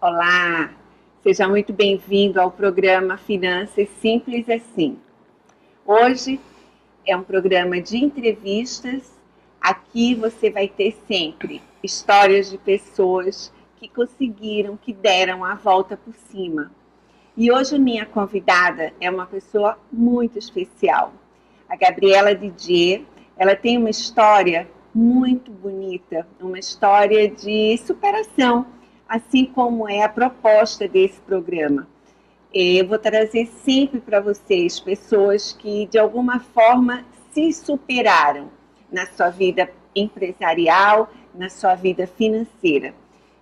Olá, seja muito bem-vindo ao programa Finanças Simples Assim. Hoje é um programa de entrevistas. Aqui você vai ter sempre histórias de pessoas que conseguiram, que deram a volta por cima. E hoje a minha convidada é uma pessoa muito especial. A Gabriela Didier, ela tem uma história muito bonita, uma história de superação, assim como é a proposta desse programa. Eu vou trazer sempre para vocês pessoas que, de alguma forma, se superaram na sua vida empresarial, na sua vida financeira.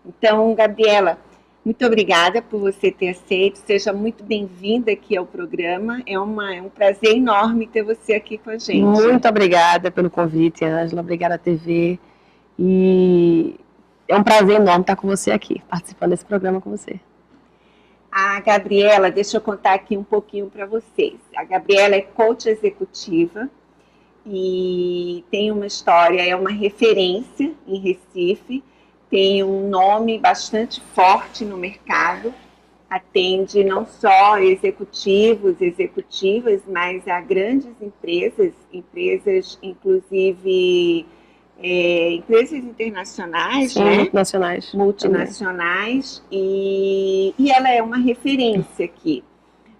Então, Gabriela, muito obrigada por você ter aceito. Seja muito bem-vinda aqui ao programa. É um prazer enorme ter você aqui com a gente. Muito obrigada pelo convite, Ângela. Obrigada, TV. E é um prazer enorme estar com você aqui, participando desse programa com você. A Gabriela, deixa eu contar aqui um pouquinho para vocês. A Gabriela é coach executiva e tem uma história, é uma referência em Recife, tem um nome bastante forte no mercado, atende não só executivas, mas a grandes empresas inclusive empresas internacionais, Sim, né? Multinacionais e ela é uma referência aqui.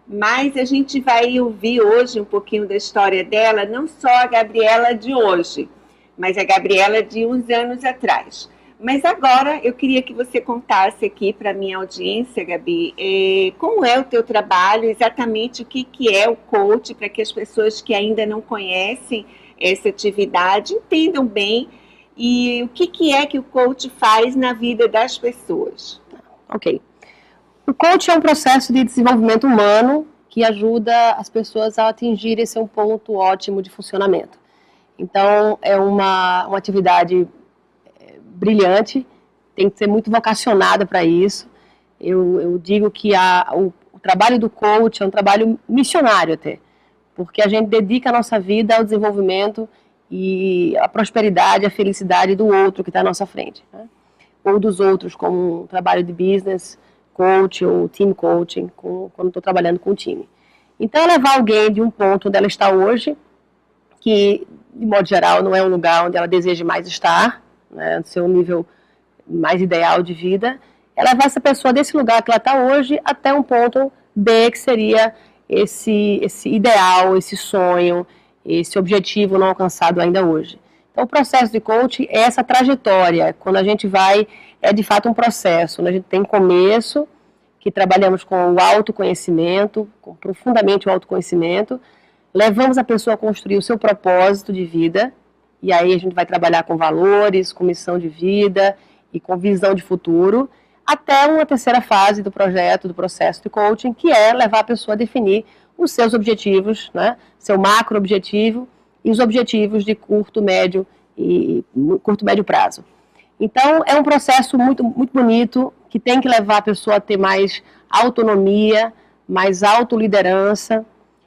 Mas a gente vai ouvir hoje um pouquinho da história dela, não só a Gabriela de hoje, mas a Gabriela de uns anos atrás. Mas agora eu queria que você contasse aqui para a minha audiência, Gabi, como é o teu trabalho, exatamente o que é o coach, para que as pessoas que ainda não conhecem essa atividade entendam bem e o que é que o coach faz na vida das pessoas. Ok. O coach é um processo de desenvolvimento humano que ajuda as pessoas a atingirem esse ponto ótimo de funcionamento. Então, é uma atividade brilhante, tem que ser muito vocacionada para isso. Eu digo que o trabalho do coach é um trabalho missionário até, porque a gente dedica a nossa vida ao desenvolvimento e à prosperidade, à felicidade do outro que está à nossa frente, né? Ou dos outros, como um trabalho de business coach ou team coaching, quando estou trabalhando com o time. Então, é levar alguém de um ponto onde ela está hoje, que, de modo geral, não é um lugar onde ela deseja mais estar, né, no seu nível mais ideal de vida, é levar essa pessoa desse lugar que ela está hoje até um ponto B, que seria esse ideal, esse sonho, esse objetivo não alcançado ainda hoje. Então, o processo de coaching é essa trajetória. Quando a gente vai, é de fato um processo. A gente tem começo, que trabalhamos com o autoconhecimento, com profundamente o autoconhecimento, levamos a pessoa a construir o seu propósito de vida, e aí a gente vai trabalhar com valores, com missão de vida e com visão de futuro, até uma terceira fase do projeto, do processo de coaching, que é levar a pessoa a definir os seus objetivos, né, seu macro objetivo, e os objetivos de curto, médio prazo. Então, é um processo muito, muito bonito, que tem que levar a pessoa a ter mais autonomia, mais autoliderança,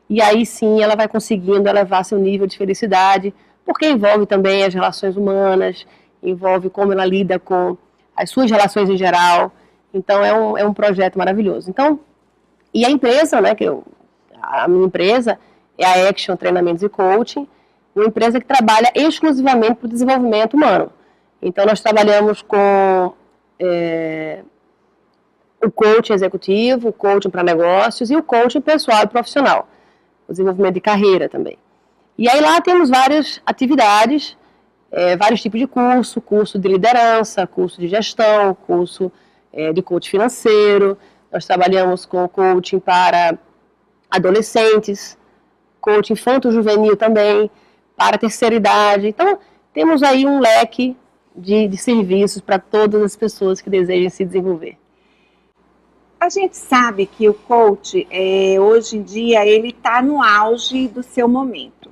e aí sim ela vai conseguindo elevar seu nível de felicidade, porque envolve também as relações humanas, envolve como ela lida com as suas relações em geral. Então, é um projeto maravilhoso. Então, e a empresa, né, a minha empresa é a Action Treinamentos e Coaching, uma empresa que trabalha exclusivamente para o desenvolvimento humano. Então, nós trabalhamos com o coaching executivo, o coaching para negócios e o coaching pessoal e profissional, o desenvolvimento de carreira também. E aí lá temos várias atividades, vários tipos de curso de liderança, curso de gestão, curso de coaching financeiro. Nós trabalhamos com coaching para adolescentes, coaching infanto-juvenil também, para a terceira idade. Então, temos aí um leque de serviços para todas as pessoas que desejem se desenvolver. A gente sabe que o coach, hoje em dia, ele está no auge do seu momento.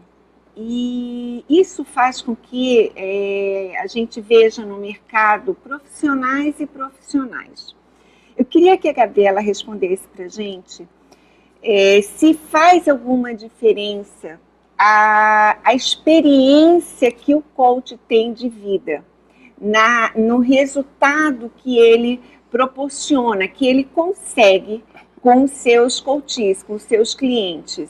E isso faz com que a gente veja no mercado profissionais e profissionais. Eu queria que a Gabriela respondesse para a gente se faz alguma diferença a experiência que o coach tem de vida, no resultado que ele proporciona, que ele consegue com os seus coaches, com os seus clientes.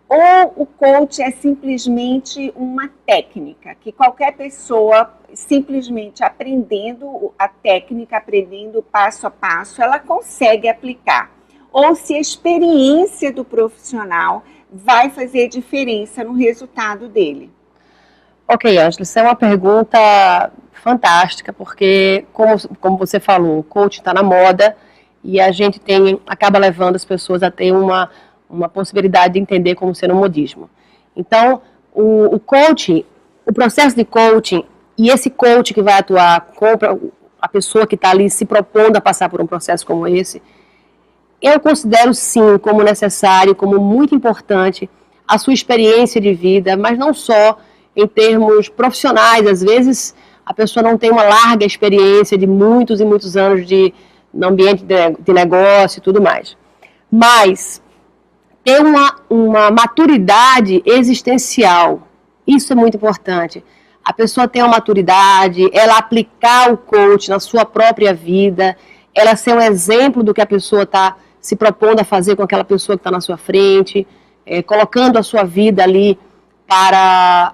Ou o coach é simplesmente uma técnica, que qualquer pessoa, simplesmente aprendendo a técnica, aprendendo passo a passo, ela consegue aplicar. Ou se a experiência do profissional vai fazer diferença no resultado dele. Ok, Ângela, isso é uma pergunta fantástica, porque, como você falou, o coach está na moda e a gente acaba levando as pessoas a ter uma possibilidade de entender como ser um modismo. Então, o coaching, o processo de coaching, e esse coach que vai atuar com a pessoa que está ali se propondo a passar por um processo como esse, eu considero sim como necessário, como muito importante, a sua experiência de vida, mas não só em termos profissionais. Às vezes a pessoa não tem uma larga experiência de muitos e muitos anos no ambiente de negócio e tudo mais. Mas ter uma maturidade existencial, isso é muito importante. A pessoa ter uma maturidade, ela aplicar o coach na sua própria vida, ela ser um exemplo do que a pessoa está se propondo a fazer com aquela pessoa que está na sua frente, colocando a sua vida ali para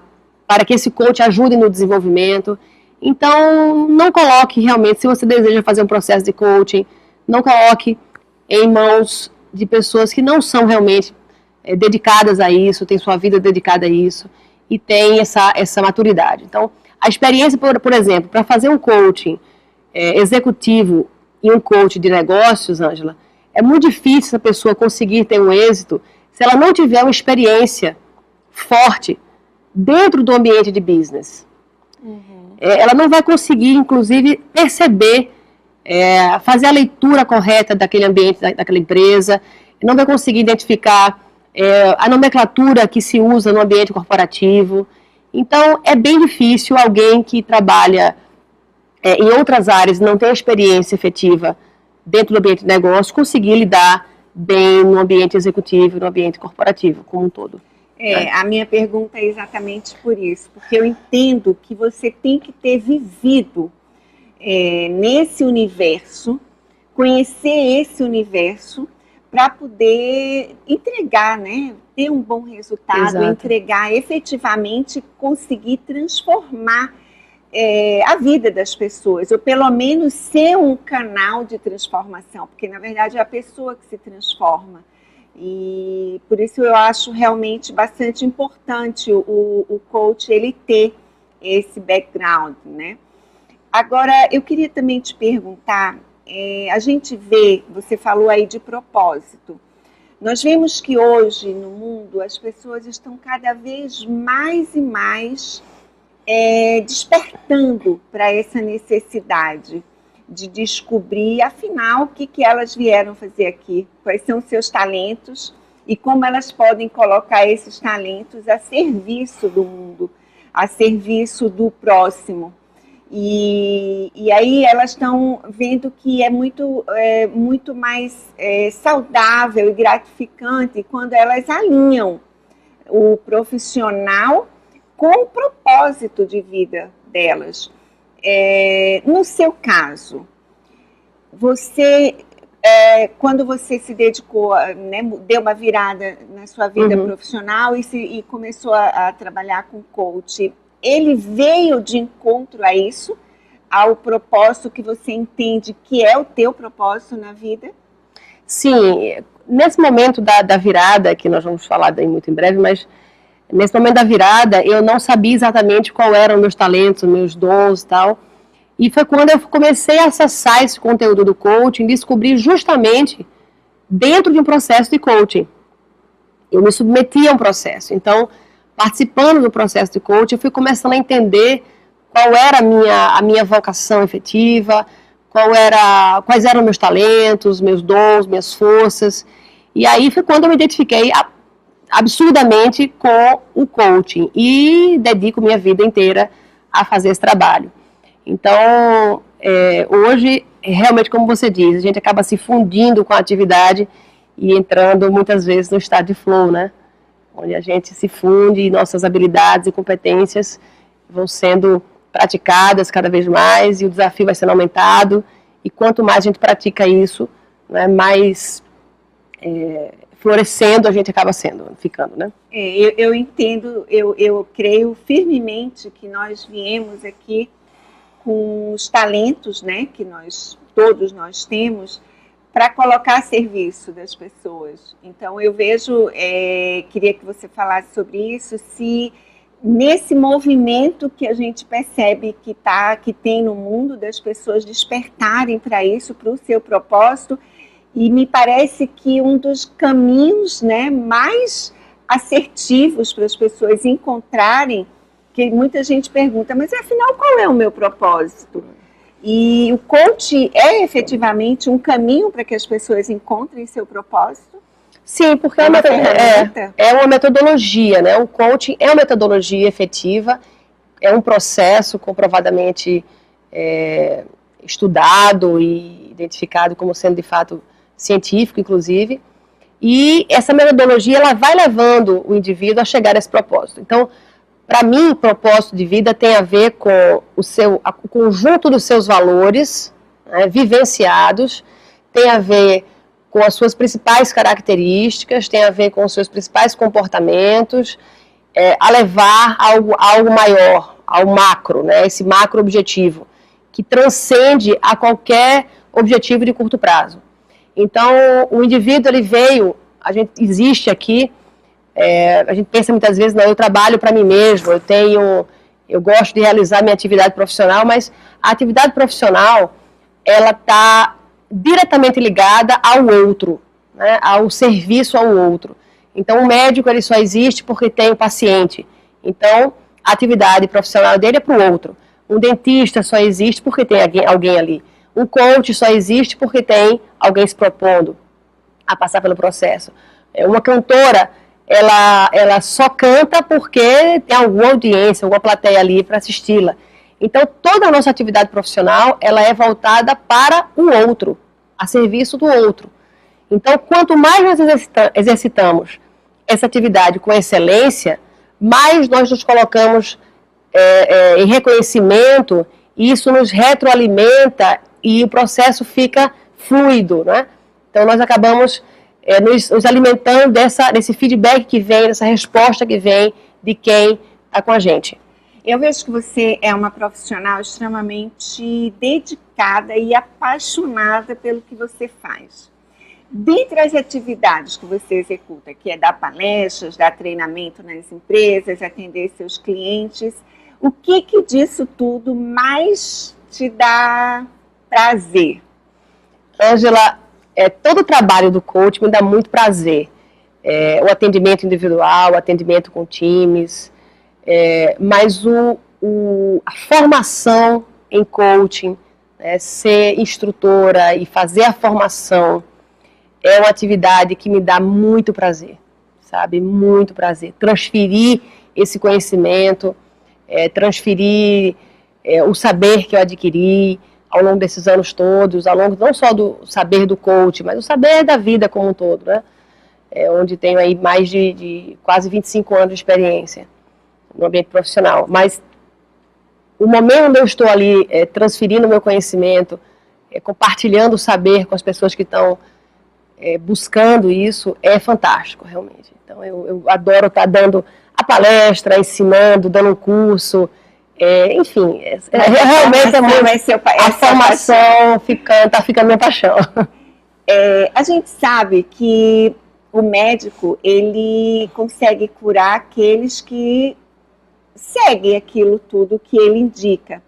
que esse coach ajude no desenvolvimento. Então, não coloque realmente, se você deseja fazer um processo de coaching, não coloque em mãos de pessoas que não são realmente dedicadas a isso, têm sua vida dedicada a isso e têm essa maturidade. Então, a experiência, por exemplo, para fazer um coaching executivo e um coach de negócios, Ângela, é muito difícil essa pessoa conseguir ter um êxito se ela não tiver uma experiência forte dentro do ambiente de business. Uhum. Ela não vai conseguir, inclusive, perceber, fazer a leitura correta daquele ambiente, daquela empresa, não vai conseguir identificar a nomenclatura que se usa no ambiente corporativo. Então, é bem difícil alguém que trabalha em outras áreas, não tem experiência efetiva dentro do ambiente de negócio, conseguir lidar bem no ambiente executivo, no ambiente corporativo, como um todo. A minha pergunta é exatamente por isso, porque eu entendo que você tem que ter vivido nesse universo, conhecer esse universo, para poder entregar, né? Ter um bom resultado, exato, entregar efetivamente, conseguir transformar a vida das pessoas, ou pelo menos ser um canal de transformação, porque na verdade é a pessoa que se transforma. E por isso eu acho realmente bastante importante o coach ele ter esse background, né? Agora, eu queria também te perguntar, a gente vê, você falou aí de propósito, nós vemos que hoje no mundo as pessoas estão cada vez mais e mais despertando para essa necessidade de descobrir, afinal, o que elas vieram fazer aqui, quais são os seus talentos e como elas podem colocar esses talentos a serviço do mundo, a serviço do próximo. E aí elas estão vendo que é muito mais saudável e gratificante quando elas alinham o profissional com o propósito de vida delas. No seu caso, você, quando você se dedicou, né, deu uma virada na sua vida profissional e começou a trabalhar com coach, ele veio de encontro a isso, ao propósito que você entende que é o teu propósito na vida? Sim, nesse momento da virada, que nós vamos falar daí muito em breve, mas nesse momento da virada, eu não sabia exatamente qual eram meus talentos, meus dons e tal. E foi quando eu comecei a acessar esse conteúdo do coaching, descobri justamente dentro de um processo de coaching. Eu me submeti a um processo. Então, participando do processo de coaching, eu fui começando a entender qual era a minha vocação efetiva, quais eram meus talentos, meus dons, minhas forças. E aí foi quando eu me identifiquei absurdamente com o coaching e dedico minha vida inteira a fazer esse trabalho. Então, hoje, realmente, como você diz, a gente acaba se fundindo com a atividade e entrando muitas vezes no estado de flow, né? Onde a gente se funde e nossas habilidades e competências vão sendo praticadas cada vez mais e o desafio vai sendo aumentado E quanto mais a gente pratica isso, né, mais florescendo a gente acaba ficando, né? Eu entendo, eu creio firmemente que nós viemos aqui com os talentos, né, que todos nós temos, para colocar a serviço das pessoas. Então eu vejo, queria que você falasse sobre isso, se nesse movimento que a gente percebe que tem no mundo das pessoas despertarem para isso, para o seu propósito, e me parece que um dos caminhos, né, mais assertivos para as pessoas encontrarem, que muita gente pergunta, mas afinal qual é o meu propósito? E o coach é efetivamente um caminho para que as pessoas encontrem seu propósito? Sim, porque é uma metodologia, né? O coaching é uma metodologia efetiva, é um processo comprovadamente estudado e identificado como sendo de fato científico, inclusive, e essa metodologia ela vai levando o indivíduo a chegar a esse propósito. Então, para mim, propósito de vida tem a ver com o conjunto dos seus valores, né, vivenciados, tem a ver com as suas principais características, tem a ver com os seus principais comportamentos, a levar algo maior, ao macro, né, esse macro objetivo, que transcende a qualquer objetivo de curto prazo. Então, o indivíduo, ele veio, existe aqui, a gente pensa muitas vezes, não, eu trabalho para mim mesmo, eu gosto de realizar minha atividade profissional, mas a atividade profissional, ela está diretamente ligada ao outro, né, ao serviço ao outro. Então, o médico, ele só existe porque tem o paciente. Então, a atividade profissional dele é para o outro. Um dentista só existe porque tem alguém ali. Um coach só existe porque tem alguém se propondo a passar pelo processo. Uma cantora, ela só canta porque tem alguma audiência, alguma plateia ali para assisti-la. Então, toda a nossa atividade profissional, ela é voltada para o outro, a serviço do outro. Então, quanto mais nós exercitamos essa atividade com excelência, mais nós nos colocamos em reconhecimento, e isso nos retroalimenta e o processo fica fluido, né? Então, nós acabamos nos alimentando desse feedback que vem, dessa resposta que vem de quem está com a gente. Eu vejo que você é uma profissional extremamente dedicada e apaixonada pelo que você faz. Dentre as atividades que você executa, que é dar palestras, dar treinamento nas empresas, atender seus clientes, o que disso tudo mais te dá prazer? Ângela, todo o trabalho do coach me dá muito prazer. O atendimento individual, o atendimento com times, mas a formação em coaching, ser instrutora e fazer a formação é uma atividade que me dá muito prazer, sabe? Muito prazer. Transferir esse conhecimento, transferir o saber que eu adquiri ao longo desses anos todos, ao longo não só do saber do coach, mas o saber da vida como um todo, né? Onde tenho aí mais de quase 25 anos de experiência no ambiente profissional. Mas o momento onde eu estou ali transferindo o meu conhecimento, compartilhando o saber com as pessoas que estão buscando isso, é fantástico, realmente. Então, eu adoro estar dando a palestra, ensinando, dando um curso, enfim, realmente é muito, a formação está ficando minha paixão. A gente sabe que o médico, ele consegue curar aqueles que seguem aquilo tudo que ele indica.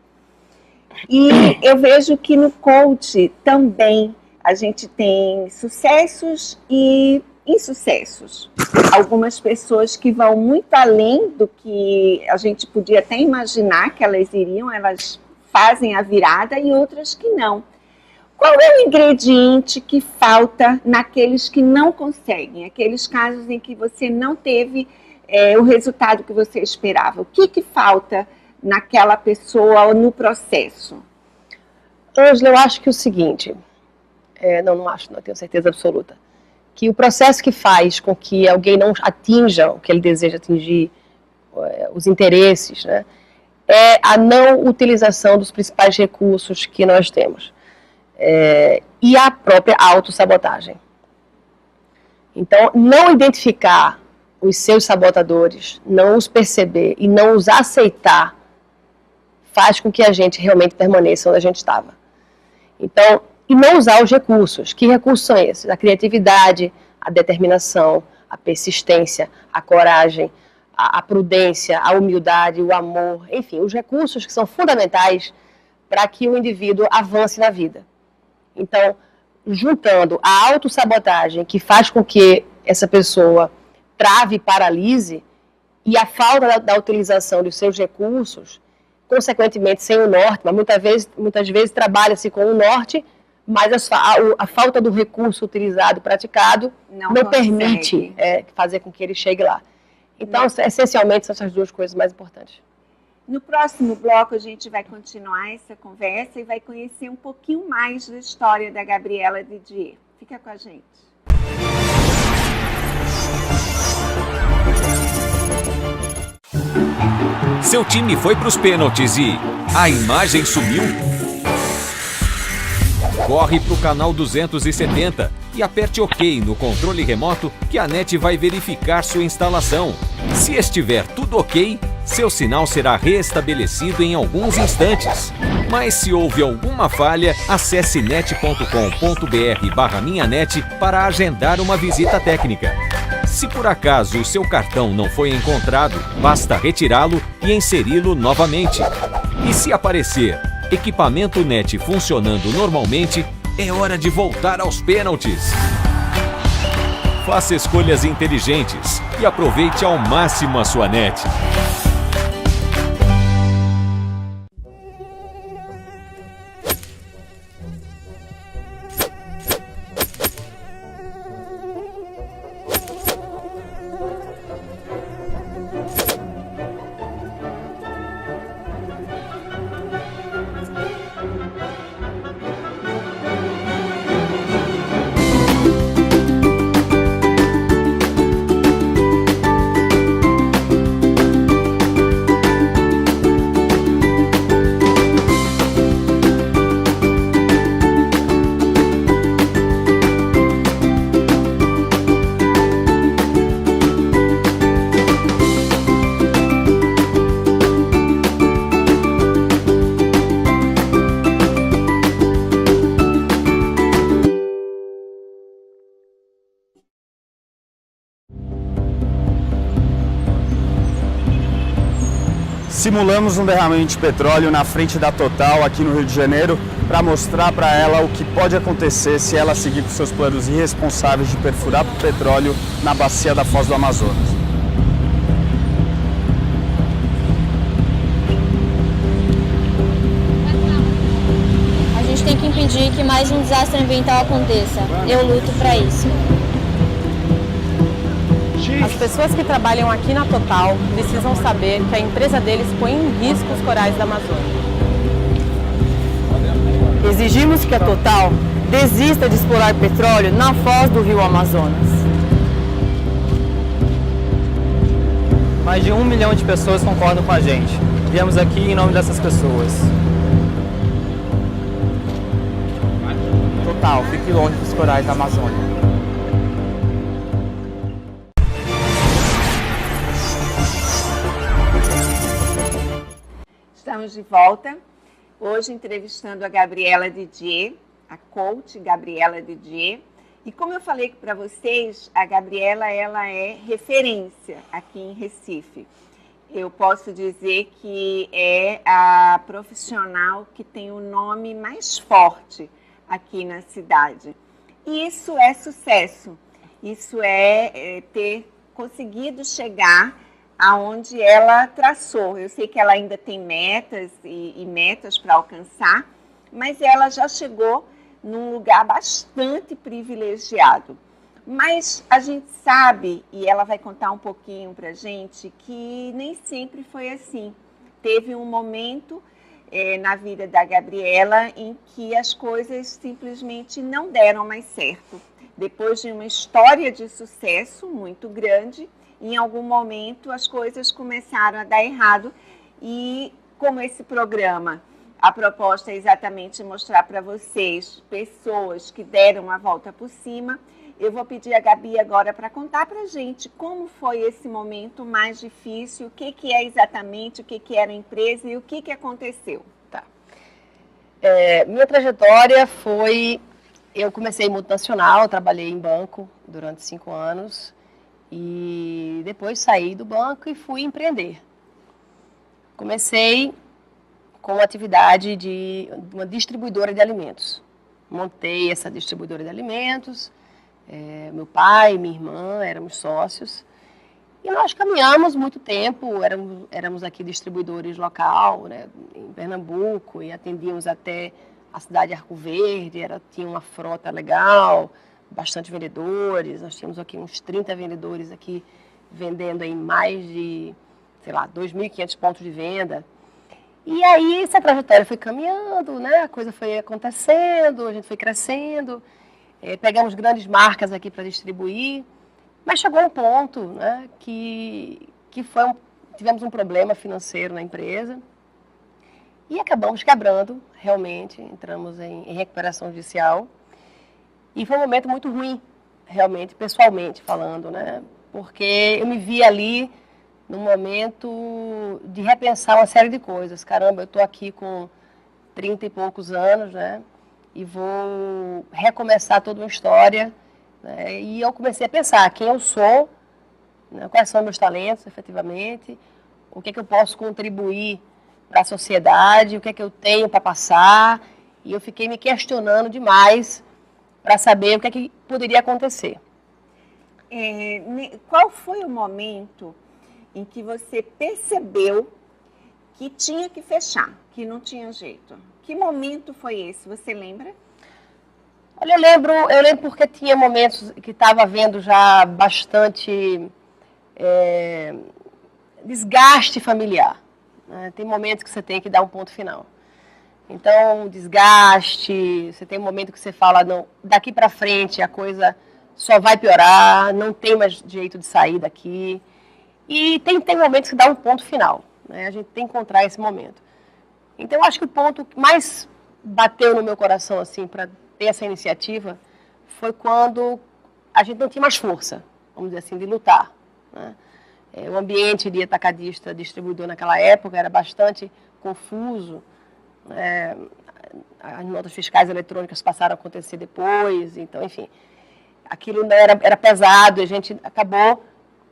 E eu vejo que no coach também a gente tem sucessos e insucessos. Algumas pessoas que vão muito além do que a gente podia até imaginar que elas iriam, elas fazem a virada, e outras que não. Qual é o ingrediente que falta naqueles que não conseguem? Aqueles casos em que você não teve o resultado que você esperava. O que falta naquela pessoa ou no processo? Ângela, eu acho que o seguinte, não tenho certeza absoluta, que o processo que faz com que alguém não atinja o que ele deseja atingir, os interesses, né, é a não utilização dos principais recursos que nós temos. e a própria autossabotagem. Então, não identificar os seus sabotadores, não os perceber e não os aceitar, faz com que a gente realmente permaneça onde a gente estava. Então, e não usar os recursos. Que recursos são esses? A criatividade, a determinação, a persistência, a coragem, a prudência, a humildade, o amor, enfim, os recursos que são fundamentais para que o indivíduo avance na vida. Então, juntando a autossabotagem, que faz com que essa pessoa trave e paralise, e a falta da utilização dos seus recursos, consequentemente sem o norte, mas muitas vezes trabalha-se com o norte, mas a falta do recurso utilizado, praticado, não permite fazer com que ele chegue lá. Então, essencialmente, são essas duas coisas mais importantes. No próximo bloco, a gente vai continuar essa conversa e vai conhecer um pouquinho mais da história da Gabriela Didier. Fica com a gente. Seu time foi para os pênaltis e a imagem sumiu? Corre para o canal 270 e aperte OK no controle remoto que a NET vai verificar sua instalação. Se estiver tudo OK, seu sinal será restabelecido em alguns instantes. Mas se houve alguma falha, acesse net.com.br/minhanet para agendar uma visita técnica. Se por acaso o seu cartão não foi encontrado, basta retirá-lo e inseri-lo novamente. E se aparecer equipamento NET funcionando normalmente, é hora de voltar aos pênaltis. Faça escolhas inteligentes e aproveite ao máximo a sua NET. Simulamos um derramamento de petróleo na frente da Total aqui no Rio de Janeiro para mostrar para ela o que pode acontecer se ela seguir com seus planos irresponsáveis de perfurar o petróleo na bacia da Foz do Amazonas. A gente tem que impedir que mais um desastre ambiental aconteça. Eu luto para isso. As pessoas que trabalham aqui na Total precisam saber que a empresa deles põe em risco os corais da Amazônia. Exigimos que a Total desista de explorar petróleo na foz do rio Amazonas. Mais de 1 milhão de pessoas concordam com a gente. Viemos aqui em nome dessas pessoas. Total, fique longe dos corais da Amazônia. Estamos de volta, hoje entrevistando a Gabriela Didier, a coach Gabriela Didier. E como eu falei para vocês, a Gabriela ela é referência aqui em Recife. Eu posso dizer que é a profissional que tem o nome mais forte aqui na cidade. E isso é sucesso, isso é ter conseguido chegar aonde ela traçou. Eu sei que ela ainda tem metas e metas para alcançar, mas ela já chegou num lugar bastante privilegiado. Mas a gente sabe, e ela vai contar um pouquinho para a gente, que nem sempre foi assim. Teve um momento na vida da Gabriela em que as coisas simplesmente não deram mais certo. Depois de uma história de sucesso muito grande, em algum momento as coisas começaram a dar errado e como esse programa A proposta é exatamente mostrar para vocês pessoas que deram a volta por cima. Eu vou pedir a Gabi agora para contar para a gente como foi esse momento mais difícil, o que é exatamente, o que era a empresa e o que aconteceu. Tá. Minha trajetória foi... Eu comecei multinacional, trabalhei em banco durante 5 anos e depois saí do banco e fui empreender. Comecei com a atividade de uma distribuidora de alimentos. Montei essa distribuidora de alimentos, meu pai e minha irmã éramos sócios, e nós caminhamos muito tempo, éramos aqui distribuidores local, né, em Pernambuco, e atendíamos até a cidade de Arco Verde, tinha uma frota legal, bastante vendedores, nós tínhamos aqui uns 30 vendedores aqui, vendendo em mais de, 2.500 pontos de venda. E aí essa trajetória foi caminhando, né? A coisa foi acontecendo, a gente foi crescendo, pegamos grandes marcas aqui para distribuir, mas chegou um ponto, né, que tivemos um problema financeiro na empresa e acabamos quebrando, realmente, entramos em recuperação judicial e foi um momento muito ruim, realmente, pessoalmente falando, né? Porque eu me vi ali num momento de repensar uma série de coisas. Caramba, eu estou aqui com 30 e poucos anos, né? E vou recomeçar toda uma história. Né? E eu comecei a pensar quem eu sou, né? Quais são meus talentos, efetivamente, o que é que eu posso contribuir para a sociedade, o que é que eu tenho para passar. E eu fiquei me questionando demais para saber o que é que poderia acontecer. Qual foi o momento em que você percebeu que tinha que fechar, que não tinha jeito? Que momento foi esse? Você lembra? Olha, eu lembro porque tinha momentos que estava havendo já bastante desgaste familiar. Né? Tem momentos que você tem que dar um ponto final. Então, desgaste, você tem um momento que você fala, não, daqui para frente a coisa só vai piorar, não tem mais jeito de sair daqui. E tem momentos que dá um ponto final, né? A gente tem que encontrar esse momento. Então, eu acho que o ponto que mais bateu no meu coração, assim, para ter essa iniciativa, foi quando a gente não tinha mais força, vamos dizer assim, de lutar. Né? O ambiente de atacadista, distribuidor naquela época era bastante confuso. As notas fiscais eletrônicas passaram a acontecer depois, então, enfim, aquilo era pesado e a gente acabou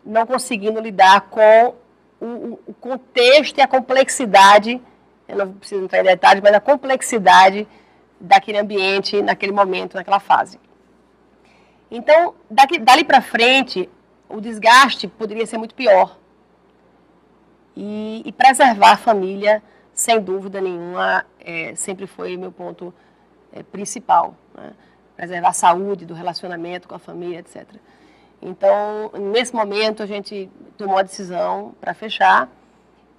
não conseguindo lidar com o contexto e a complexidade, eu não preciso entrar em detalhes, mas a complexidade daquele ambiente, naquele momento, naquela fase. Então, dali para frente, o desgaste poderia ser muito pior. E preservar a família, sem dúvida nenhuma, sempre foi meu ponto principal. Né? Preservar a saúde do relacionamento com a família, etc. Então, nesse momento, a gente tomou a decisão para fechar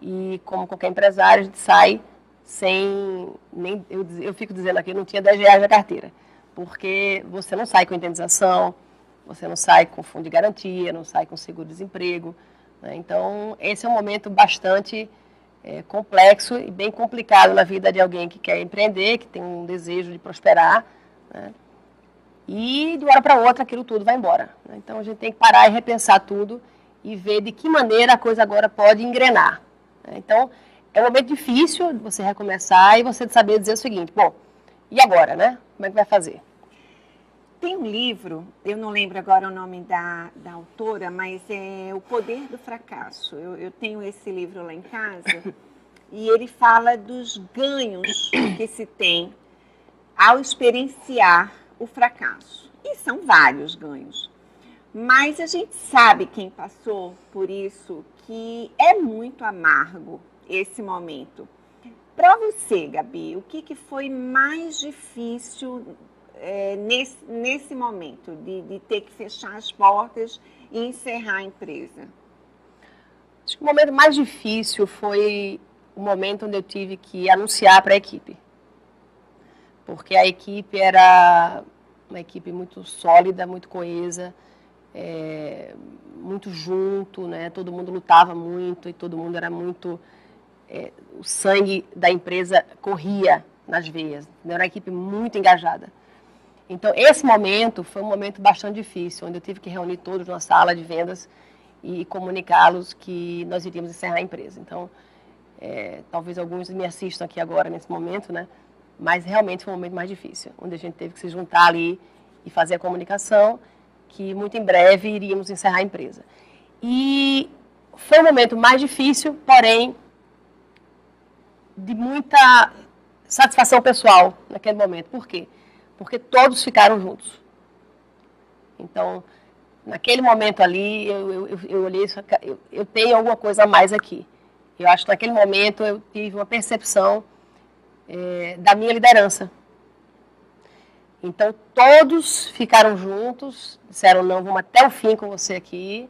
e, como qualquer empresário, a gente sai sem... eu fico dizendo aqui, não tinha 10 reais na carteira, porque você não sai com indenização, você não sai com fundo de garantia, não sai com seguro-desemprego. Né? Então, esse é um momento bastante complexo e bem complicado na vida de alguém que quer empreender, que tem um desejo de prosperar, né? E de uma hora para outra aquilo tudo vai embora. Né? Então a gente tem que parar e repensar tudo e ver de que maneira a coisa agora pode engrenar. Né? Então é um momento difícil de você recomeçar e você saber dizer o seguinte, bom, e agora, né? Como é que vai fazer? Tem um livro, eu não lembro agora o nome da autora, mas é O Poder do Fracasso. Eu tenho esse livro lá em casa e ele fala dos ganhos que se tem ao experienciar o fracasso. E são vários ganhos. Mas a gente sabe, quem passou por isso, que é muito amargo esse momento. Para você, Gabi, o que foi mais difícil nesse momento de ter que fechar as portas e encerrar a empresa? Acho que o momento mais difícil foi o momento onde eu tive que anunciar para a equipe. Porque a equipe era uma equipe muito sólida, muito coesa, muito junto, né? Todo mundo lutava muito e todo mundo era muito o sangue da empresa corria nas veias. Era uma equipe muito engajada. Então, esse momento foi um momento bastante difícil, onde eu tive que reunir todos numa sala de vendas e comunicá-los que nós iríamos encerrar a empresa. Então, talvez alguns me assistam aqui agora, nesse momento, né? Mas realmente foi um momento mais difícil, onde a gente teve que se juntar ali e fazer a comunicação, que muito em breve iríamos encerrar a empresa. E foi um momento mais difícil, porém, de muita satisfação pessoal naquele momento. Por quê? Porque todos ficaram juntos. Então, naquele momento ali, eu olhei isso, eu tenho alguma coisa a mais aqui. Eu acho que naquele momento eu tive uma percepção da minha liderança. Então, todos ficaram juntos, disseram, não, vamos até o fim com você aqui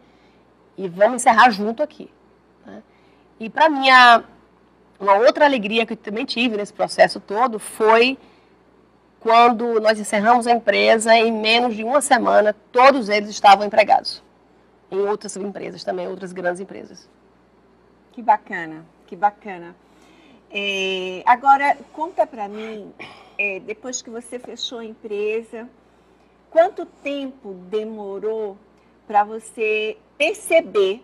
e vamos encerrar junto aqui. Né? E para mim, uma outra alegria que eu também tive nesse processo todo foi quando nós encerramos a empresa, em menos de uma semana, todos eles estavam empregados. Em outras empresas também, outras grandes empresas. Que bacana, que bacana. Agora, conta para mim, depois que você fechou a empresa, quanto tempo demorou para você perceber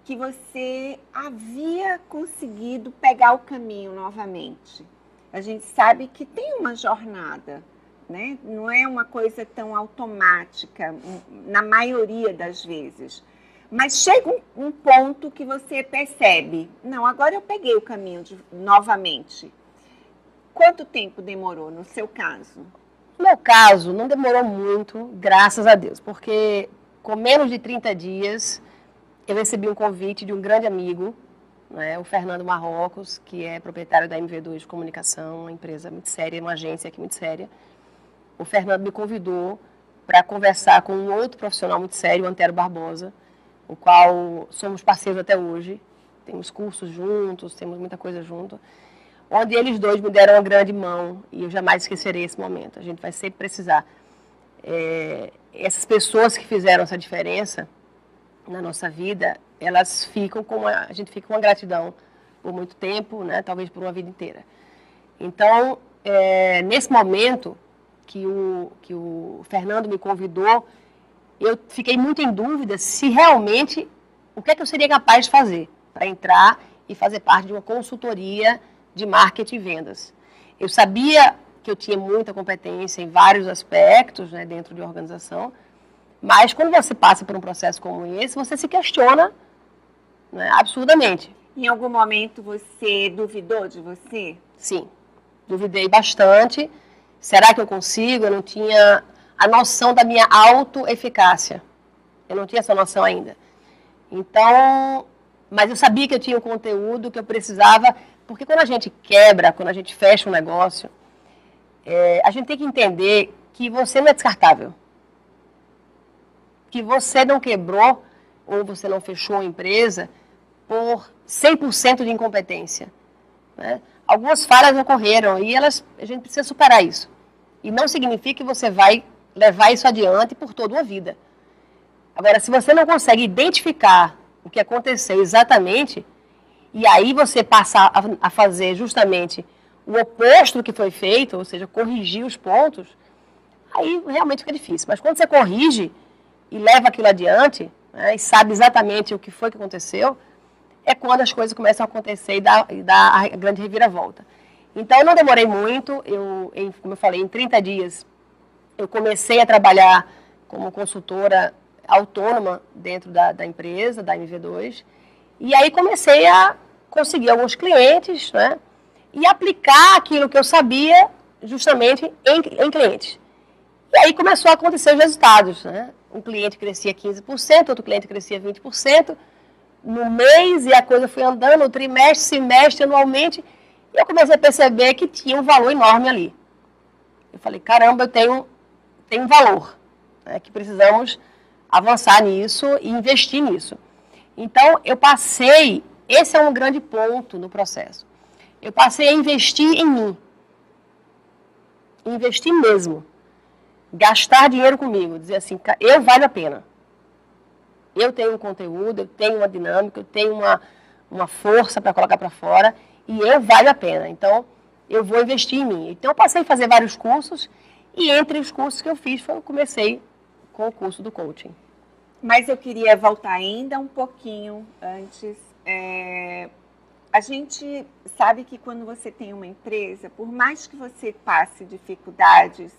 que você havia conseguido pegar o caminho novamente? A gente sabe que tem uma jornada, né? Não é uma coisa tão automática, na maioria das vezes. Mas chega um ponto que você percebe, não, agora eu peguei o caminho novamente. Quanto tempo demorou no seu caso? No meu caso, não demorou muito, graças a Deus, porque com menos de 30 dias, eu recebi um convite de um grande amigo, né, o Fernando Marrocos, que é proprietário da MV2 de Comunicação, uma empresa muito séria, uma agência aqui muito séria. O Fernando me convidou para conversar com um outro profissional muito sério, o Antero Barbosa, o qual somos parceiros até hoje. Temos cursos juntos, temos muita coisa junto. Onde eles dois me deram uma grande mão e eu jamais esquecerei esse momento. A gente vai sempre precisar. Essas pessoas que fizeram essa diferença na nossa vida, elas ficam a gente fica com uma gratidão por muito tempo, né? Talvez por uma vida inteira. Então, nesse momento que o Fernando me convidou, eu fiquei muito em dúvida se realmente o que é que eu seria capaz de fazer para entrar e fazer parte de uma consultoria de marketing e vendas. Eu sabia que eu tinha muita competência em vários aspectos, né, dentro de organização, mas quando você passa por um processo como esse, você se questiona, né, absurdamente. Em algum momento você duvidou de você? Sim, duvidei bastante. Será que eu consigo? Eu não tinha a noção da minha autoeficácia. Eu não tinha essa noção ainda. Então, mas eu sabia que eu tinha o conteúdo que eu precisava, porque quando a gente quebra, quando a gente fecha um negócio, a gente tem que entender que você não é descartável. Que você não quebrou ou você não fechou a empresa por 100% de incompetência. Né? Algumas falhas ocorreram e a gente precisa superar isso. E não significa que você vai levar isso adiante por toda a vida. Agora, se você não consegue identificar o que aconteceu exatamente, e aí você passar a fazer justamente o oposto do que foi feito, ou seja, corrigir os pontos, aí realmente fica difícil. Mas quando você corrige e leva aquilo adiante, né, e sabe exatamente o que foi que aconteceu, é quando as coisas começam a acontecer e dá a grande reviravolta. Então, eu não demorei muito, como eu falei, em 30 dias, eu comecei a trabalhar como consultora autônoma dentro da empresa, da MV2, e aí comecei a conseguir alguns clientes, né, e aplicar aquilo que eu sabia justamente em clientes. E aí começou a acontecer os resultados, né? Um cliente crescia 15%, outro cliente crescia 20% no mês, e a coisa foi andando, trimestre, semestre, anualmente, e eu comecei a perceber que tinha um valor enorme ali. Eu falei, caramba, eu tenho um valor, né, que precisamos avançar nisso e investir nisso. Então, esse é um grande ponto no processo, eu passei a investir em mim, investir mesmo, gastar dinheiro comigo, dizer assim, vale a pena. Eu tenho um conteúdo, eu tenho uma dinâmica, eu tenho uma força para colocar para fora, e eu valho a pena. Então, eu vou investir em mim. Então, eu passei a fazer vários cursos, e entre os cursos que eu fiz, eu comecei com o curso do coaching. Mas eu queria voltar ainda um pouquinho antes. A gente sabe que quando você tem uma empresa, por mais que você passe dificuldades,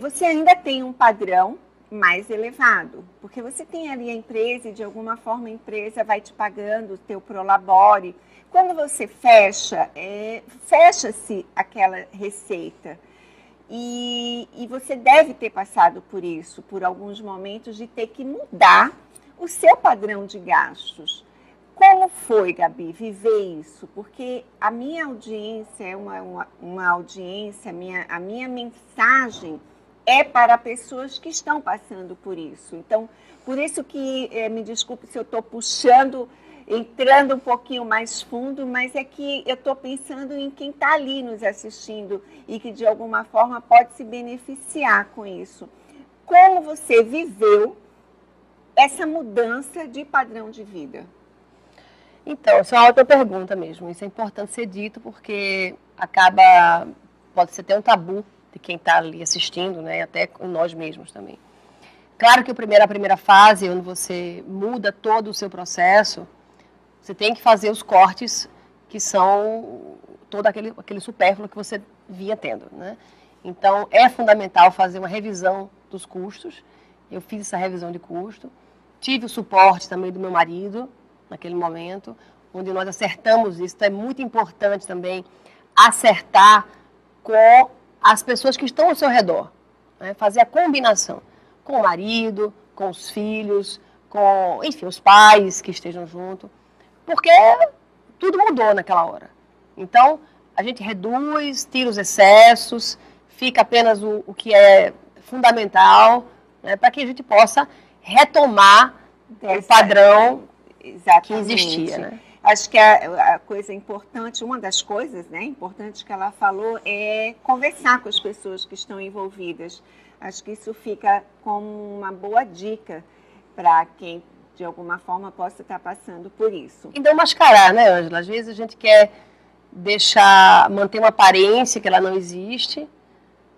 você ainda tem um padrão mais elevado, porque você tem ali a empresa e de alguma forma a empresa vai te pagando o teu prolabore. Quando você fecha-se aquela receita. E você deve ter passado por isso, por alguns momentos de ter que mudar o seu padrão de gastos. Como foi, Gabi, viver isso? Porque a minha audiência é uma audiência, a minha mensagem é para pessoas que estão passando por isso. Então, por isso que, me desculpe se eu estou entrando um pouquinho mais fundo, mas é que eu estou pensando em quem está ali nos assistindo e que de alguma forma pode se beneficiar com isso. Como você viveu essa mudança de padrão de vida? Então, essa é uma outra pergunta mesmo. Isso é importante ser dito porque pode ser até um tabu de quem está ali assistindo, né? Até nós mesmos também. Claro que a primeira fase, onde você muda todo o seu processo, você tem que fazer os cortes que são todo aquele supérfluo que você vinha tendo, né? Então, é fundamental fazer uma revisão dos custos. Eu fiz essa revisão de custo. Tive o suporte também do meu marido, naquele momento, onde nós acertamos isso. Então, é muito importante também acertar com as pessoas que estão ao seu redor, né? Fazer a combinação com o marido, com os filhos, com, enfim, os pais que estejam junto. Porque tudo mudou naquela hora. Então, a gente reduz, tira os excessos, fica apenas o que é fundamental, né, para que a gente possa retomar o padrão que existia. Né? Acho que a coisa importante, uma das coisas, né, importantes que ela falou é conversar com as pessoas que estão envolvidas. Acho que isso fica como uma boa dica para quem de alguma forma possa estar passando por isso. E não mascarar, né, Ângela? Às vezes a gente quer manter uma aparência que ela não existe,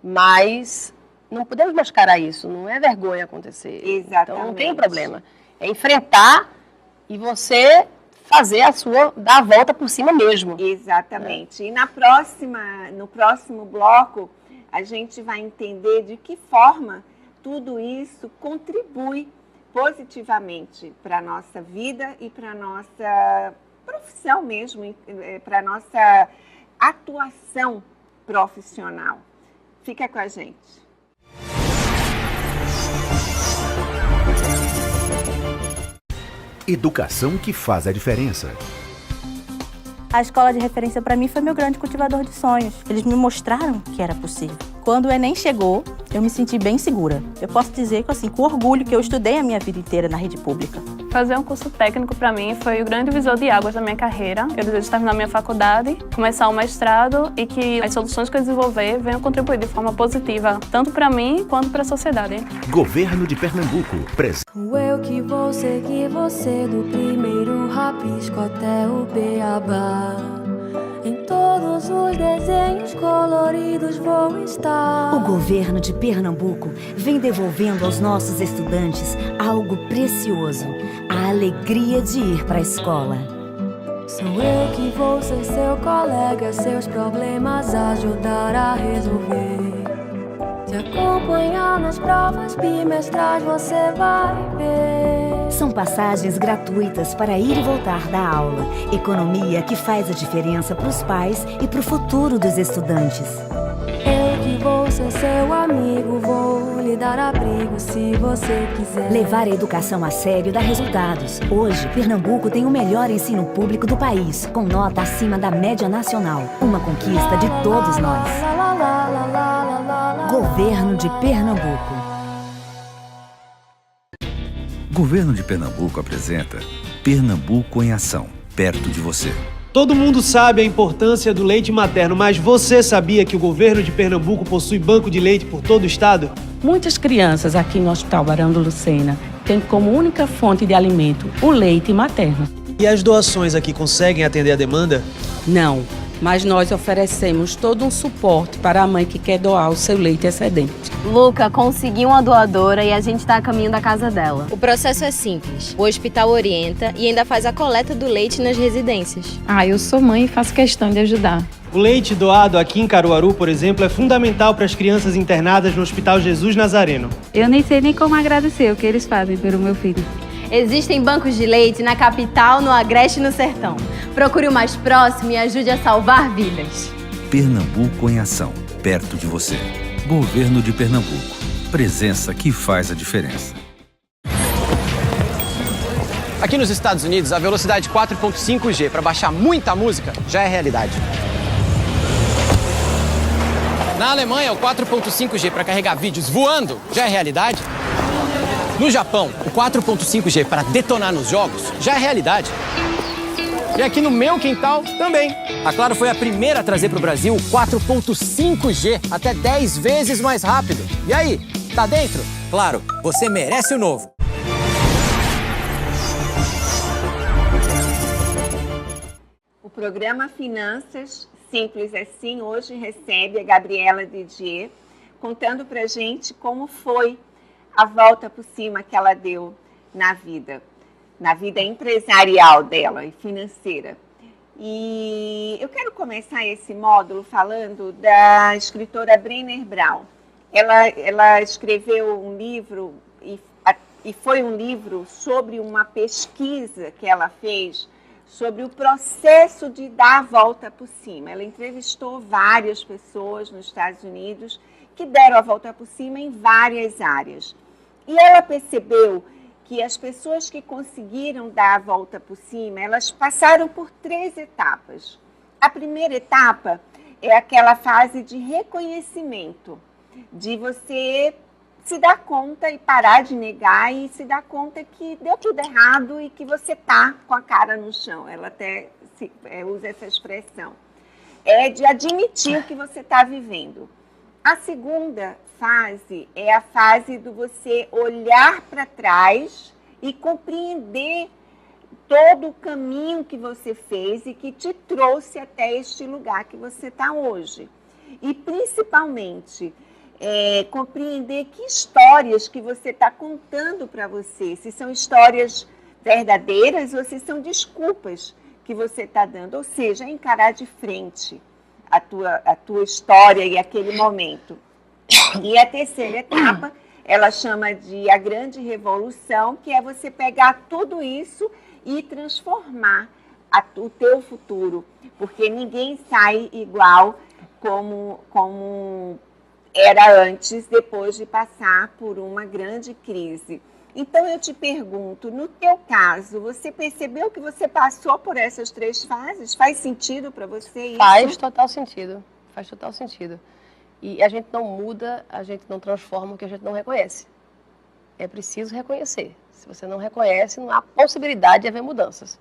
mas não podemos mascarar isso, não é vergonha acontecer. Exatamente. Então não tem problema. É enfrentar e você dar a volta por cima mesmo. Exatamente. E no próximo bloco, a gente vai entender de que forma tudo isso contribui positivamente para a nossa vida e para a nossa profissão mesmo, para a nossa atuação profissional. Fica com a gente. Educação que faz a diferença. A escola de referência para mim foi meu grande cultivador de sonhos. Eles me mostraram que era possível. Quando o Enem chegou, eu me senti bem segura. Eu posso dizer que, assim, com orgulho, que eu estudei a minha vida inteira na rede pública. Fazer um curso técnico para mim foi o grande divisor de águas da minha carreira. Eu desejo terminar minha faculdade, começar o mestrado e que as soluções que eu desenvolver venham contribuir de forma positiva, tanto para mim quanto para a sociedade. Governo de Pernambuco. Eu que vou seguir você do primeiro rabisco até o beabá. Em todos os desenhos coloridos vou estar. O governo de Pernambuco vem devolvendo aos nossos estudantes algo precioso: a alegria de ir para a escola. Sou eu que vou ser seu colega, seus problemas ajudar a resolver. Te acompanhar nas provas bimestrais você vai ver. São passagens gratuitas para ir e voltar da aula. Economia que faz a diferença para os pais e para o futuro dos estudantes. Eu que vou ser seu amigo, vou lhe dar abrigo se você quiser. Levar a educação a sério dá resultados. Hoje, Pernambuco tem o melhor ensino público do país, com nota acima da média nacional. Uma conquista de todos nós. Governo de Pernambuco. Governo de Pernambuco apresenta Pernambuco em Ação, perto de você. Todo mundo sabe a importância do leite materno, mas você sabia que o governo de Pernambuco possui banco de leite por todo o estado? Muitas crianças aqui no Hospital Barão do Lucena têm como única fonte de alimento o leite materno. E as doações aqui conseguem atender a demanda? Não, mas nós oferecemos todo um suporte para a mãe que quer doar o seu leite excedente. Luca conseguiu uma doadora e a gente está a caminho da casa dela. O processo é simples. O hospital orienta e ainda faz a coleta do leite nas residências. Eu sou mãe e faço questão de ajudar. O leite doado aqui em Caruaru, por exemplo, é fundamental para as crianças internadas no Hospital Jesus Nazareno. Eu nem sei nem como agradecer o que eles fazem pelo meu filho. Existem bancos de leite na capital, no Agreste e no Sertão. Procure o mais próximo e ajude a salvar vidas. Pernambuco em ação, perto de você. Governo de Pernambuco. Presença que faz a diferença. Aqui nos Estados Unidos, a velocidade 4.5G para baixar muita música já é realidade. Na Alemanha, o 4.5G para carregar vídeos voando já é realidade. No Japão, o 4.5G para detonar nos jogos já é realidade. E aqui no meu quintal também. A Claro foi a primeira a trazer para o Brasil o 4.5G, até 10 vezes mais rápido. E aí, tá dentro? Claro, você merece o novo. O programa Finanças Simples Assim hoje recebe a Gabriela Didier, contando pra gente como foi a volta por cima que ela deu na vida empresarial dela e financeira. E eu quero começar esse módulo falando da escritora Brené Brown. Ela escreveu um livro e foi um livro sobre uma pesquisa que ela fez sobre o processo de dar a volta por cima. Ela entrevistou várias pessoas nos Estados Unidos que deram a volta por cima em várias áreas. E ela percebeu que as pessoas que conseguiram dar a volta por cima, elas passaram por 3 etapas. A primeira etapa é aquela fase de reconhecimento, de você se dar conta e parar de negar e se dar conta que deu tudo errado e que você tá com a cara no chão. Ela até usa essa expressão. É de admitir o que você está vivendo. A segunda fase é a fase do você olhar para trás e compreender todo o caminho que você fez e que te trouxe até este lugar que você está hoje. E, principalmente, compreender que histórias que você está contando para você, se são histórias verdadeiras ou se são desculpas que você está dando, ou seja, encarar de frente a tua história e aquele momento. E a terceira etapa, ela chama de a grande revolução, que é você pegar tudo isso e transformar o teu futuro, porque ninguém sai igual como era antes, depois de passar por uma grande crise. Então eu te pergunto, no teu caso, você percebeu que você passou por essas 3 fases? Faz sentido para você isso? Faz total sentido, faz total sentido. E a gente não muda, a gente não transforma o que a gente não reconhece. É preciso reconhecer. Se você não reconhece, não há possibilidade de haver mudanças.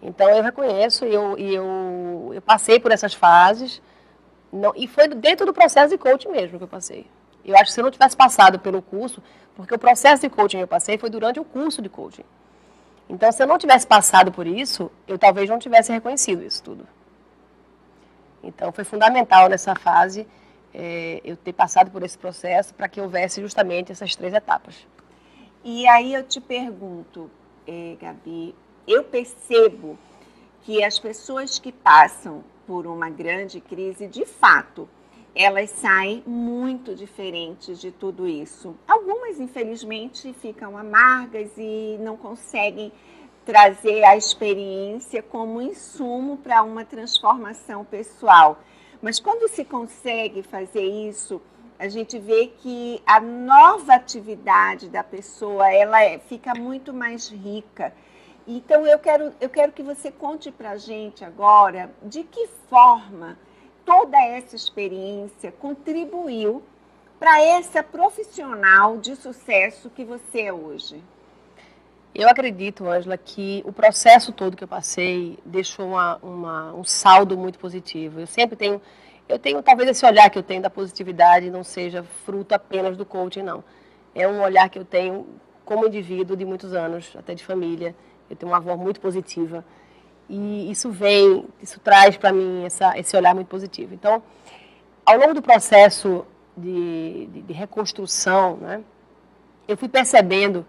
Então eu reconheço e eu passei por essas fases. E foi dentro do processo de coaching mesmo que eu passei. Eu acho que se eu não tivesse passado pelo curso, porque o processo de coaching que eu passei foi durante o curso de coaching. Então, se eu não tivesse passado por isso, eu talvez não tivesse reconhecido isso tudo. Então, foi fundamental nessa fase eu ter passado por esse processo para que houvesse justamente essas 3 etapas. E aí eu te pergunto, Gabi, eu percebo que as pessoas que passam por uma grande crise, de fato, elas saem muito diferentes de tudo isso. Algumas, infelizmente, ficam amargas e não conseguem trazer a experiência como insumo para uma transformação pessoal. Mas quando se consegue fazer isso, a gente vê que a nova atividade da pessoa, ela fica muito mais rica. Então, eu quero que você conte para a gente agora de que forma toda essa experiência contribuiu para essa profissional de sucesso que você é hoje. Eu acredito, Ângela, que o processo todo que eu passei deixou um saldo muito positivo. Eu tenho talvez esse olhar que eu tenho da positividade não seja fruto apenas do coaching, não. É um olhar que eu tenho como indivíduo de muitos anos, até de família. eu tenho uma avó muito positiva. E isso traz para mim esse olhar muito positivo. Então, ao longo do processo de reconstrução, né, eu fui percebendo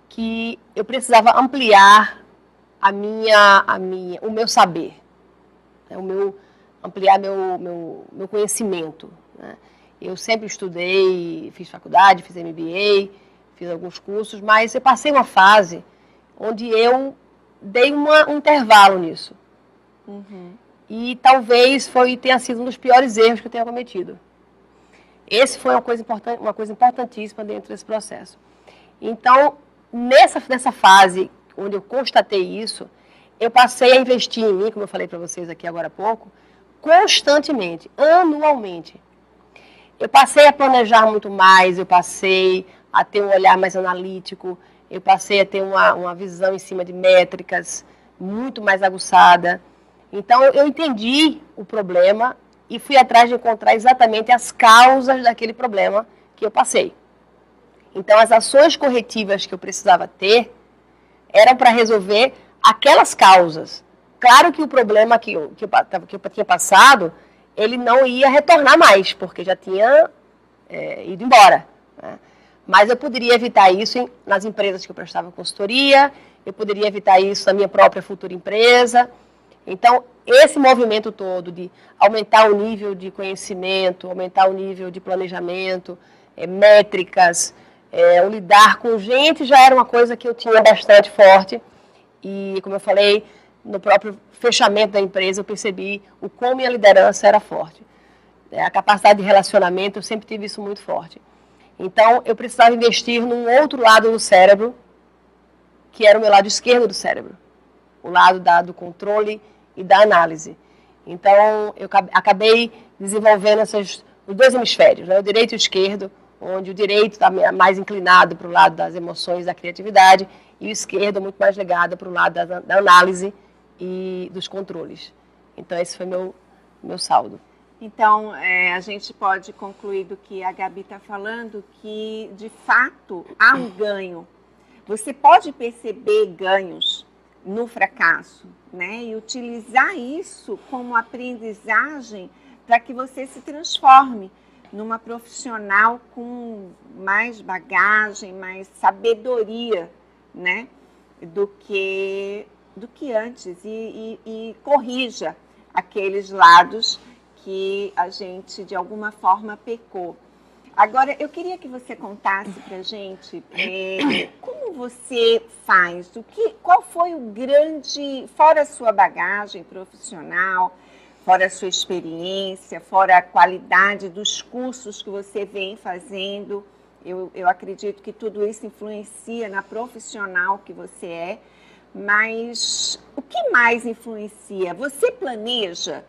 que eu precisava ampliar o meu saber, né, ampliar meu conhecimento. Né. Eu sempre estudei, fiz faculdade, fiz MBA, fiz alguns cursos, mas eu passei uma fase onde eu dei um intervalo nisso. Uhum. E talvez tenha sido um dos piores erros que eu tenha cometido. Esse foi uma coisa importantíssima dentro desse processo. Então, nessa fase onde eu constatei isso, eu passei a investir em mim, como eu falei para vocês aqui agora há pouco, constantemente, anualmente. Eu passei a planejar muito mais, eu passei a ter um olhar mais analítico, eu passei a ter uma visão em cima de métricas muito mais aguçada. Então, eu entendi o problema e fui atrás de encontrar exatamente as causas daquele problema que eu passei. Então, as ações corretivas que eu precisava ter eram para resolver aquelas causas. Claro que o problema que eu tinha passado, ele não ia retornar mais, porque já tinha ido embora, né? Mas eu poderia evitar isso nas empresas que eu prestava consultoria, eu poderia evitar isso na minha própria futura empresa. Então, esse movimento todo de aumentar o nível de conhecimento, aumentar o nível de planejamento, métricas, o lidar com gente já era uma coisa que eu tinha bastante forte. E, como eu falei, no próprio fechamento da empresa, eu percebi o como minha liderança era forte. A capacidade de relacionamento, eu sempre tive isso muito forte. Então, eu precisava investir num outro lado do cérebro, que era o meu lado esquerdo do cérebro. O lado do controle e da análise. Então, eu acabei desenvolvendo os dois hemisférios, né? O direito e o esquerdo, onde o direito está mais inclinado para o lado das emoções, da criatividade, e o esquerdo muito mais ligado para o lado da análise e dos controles. Então, esse foi meu saldo. Então, a gente pode concluir do que a Gabi está falando, que, de fato, há um ganho. Você pode perceber ganhos no fracasso, né? E utilizar isso como aprendizagem para que você se transforme numa profissional com mais bagagem, mais sabedoria, né? do que antes e corrija aqueles lados que a gente, de alguma forma, pecou. Agora, eu queria que você contasse para a gente como você faz, qual foi o grande, fora a sua bagagem profissional, fora a sua experiência, fora a qualidade dos cursos que você vem fazendo. Eu acredito que tudo isso influencia na profissional que você é, mas o que mais influencia? Você planeja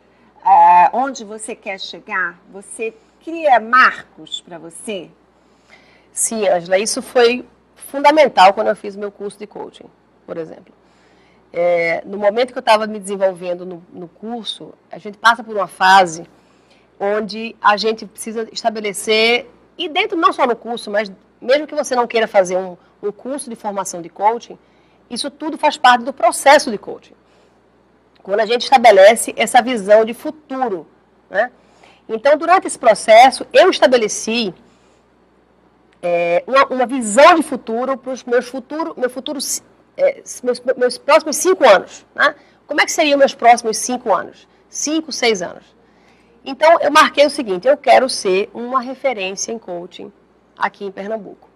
onde você quer chegar? Você cria marcos para você? Sim, Ângela, isso foi fundamental quando eu fiz meu curso de coaching, por exemplo. No momento que eu estava me desenvolvendo no curso, a gente passa por uma fase onde a gente precisa estabelecer, e dentro não só no curso, mas mesmo que você não queira fazer um curso de formação de coaching, isso tudo faz parte do processo de coaching. Quando a gente estabelece essa visão de futuro, né? Então, durante esse processo, eu estabeleci uma visão de futuro para os meus próximos 5 anos. Né? Como é que seriam meus próximos 5 anos? 5, 6 anos. Então, eu marquei o seguinte: eu quero ser uma referência em coaching aqui em Pernambuco.